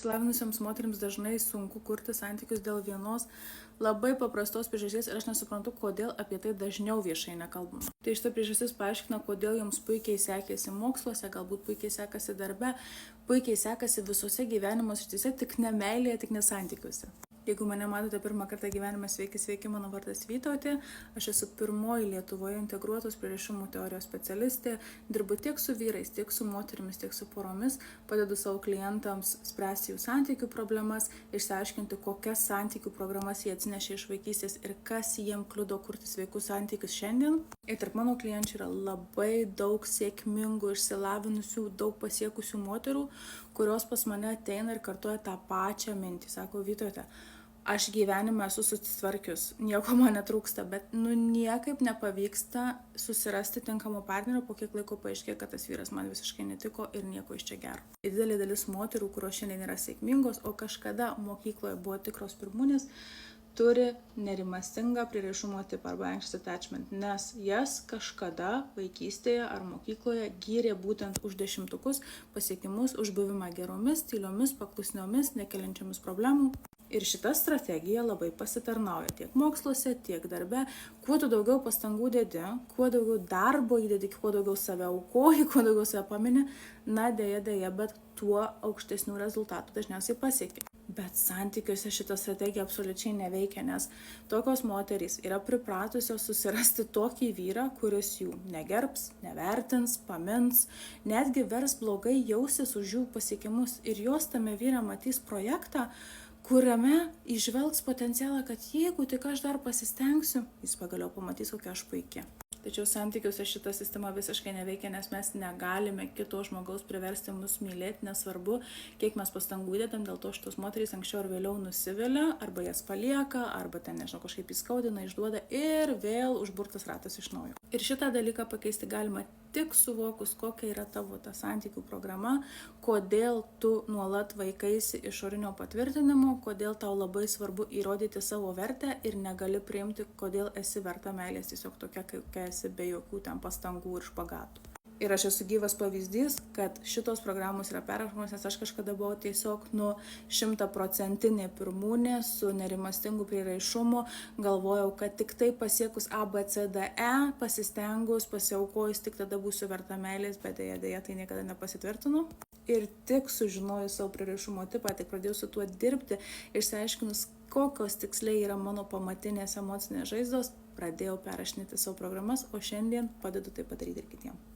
Išsilavinusiams moterims dažnai sunku kurti santykius dėl vienos labai paprastos priežasties ir aš nesuprantu, kodėl apie tai dažniau viešai nekalbama. Tai šita priežastis paaiškina, kodėl jums puikiai sekėsi moksluose, galbūt puikiai sekasi darbe, puikiai sekasi visose gyvenimo srityse, tik ne meilėje, tik ne santykiuose. Jeigu mane matote pirmą kartą gyvenime, sveiki, mano vardas Vytautė, aš esu pirmoji Lietuvoje integruotos prieraišumo teorijos specialistė, dirbu tiek su vyrais, tiek su moterimis, tiek su poromis, padedu savo klientams spręsti jų santykių problemas, išsiaiškinti, kokias santykių programas jie atsinešė iš vaikystės ir kas jiem kliudo kurti sveikus santykius šiandien. Ir tarp mano klienčių yra labai daug sėkmingų, išsilavinusių, daug pasiekusių moterų, kurios pas mane ateina ir kartuoja tą pačią mintį. Sako, Vytautė, aš gyvenime esu susitvarkius, nieko man netrūksta, bet niekaip nepavyksta susirasti tinkamo partnerio, po kiek laiko paaiškėjo, kad tas vyras man visiškai netiko ir nieko iš čia gero. Didelė dalis moterų, kurios šiandien yra sėkmingos, o kažkada mokykloje buvo tikros pirmūnės, turi nerimastingą prieraišumo tipą arba anxious attachment, nes jas kažkada vaikystėje ar mokykloje gyrė būtent už 10 pasiekimus, už buvimą geromis, tyliomis, paklusniomis, nekeliančiomis problemų. Ir šita strategija labai pasitarnauja tiek moksluose, tiek darbe. Kuo tu daugiau pastangų dedi, kuo daugiau darbo įdedi, kuo daugiau save aukoji, kuo daugiau save pamini, dėja, bet tuo aukštesnių rezultatų dažniausiai pasieki. Bet santykiuose šita strategija absoliučiai neveikia, nes tokios moterys yra pripratusios susirasti tokį vyrą, kuris jų negerbs, nevertins, pamins, netgi vers blogai jausis už jų pasiekimus ir jos tame vyre matys projektą, kuriame įžvelgs potencialą, kad jeigu tik aš dar pasistengsiu, jis pagaliau pamatys, kokia aš puikia. Tačiau santykiuose šita sistema visiškai neveikia, nes mes negalime kito žmogaus priversti mus mylėti, nesvarbu, kiek mes pastangų įdedam, dėl to šitos moterys anksčiau ar vėliau nusivilia, arba jas palieka, arba ten, kažkaip įskaudina, išduoda ir vėl užburtas ratas iš naujo. Ir šitą dalyką pakeisti galima tik suvokus, kokia yra tavo ta santykių programa, kodėl tu nuolat vaikaisi išorinio patvirtinimo, kodėl tau labai svarbu įrodyti savo vertę ir negali priimti, kodėl esi verta meilės tiesiog tokia, kokia esi be jokių ten pastangų ir špagatų. Ir aš esu gyvas pavyzdys, kad šitos programos yra perrašomos, nes aš kažkada buvau tiesiog 100% pirmūnė su nerimastingu prieraišumu, galvojau, kad tik tai pasiekus A, B, C, D, E, pasistengus, pasiaukojus, tik tada būsiu verta meilės, bet dėja tai niekada nepasitvirtino. Ir tik sužinojus savo prieraišumo tipą, tik pradėjau su tuo dirbti, išsiaiškinus, kokios tiksliai yra mano pamatinės emocinės žaizdos, pradėjau perrašinėti savo programas, o šiandien padedu tai padaryti ir kitiems.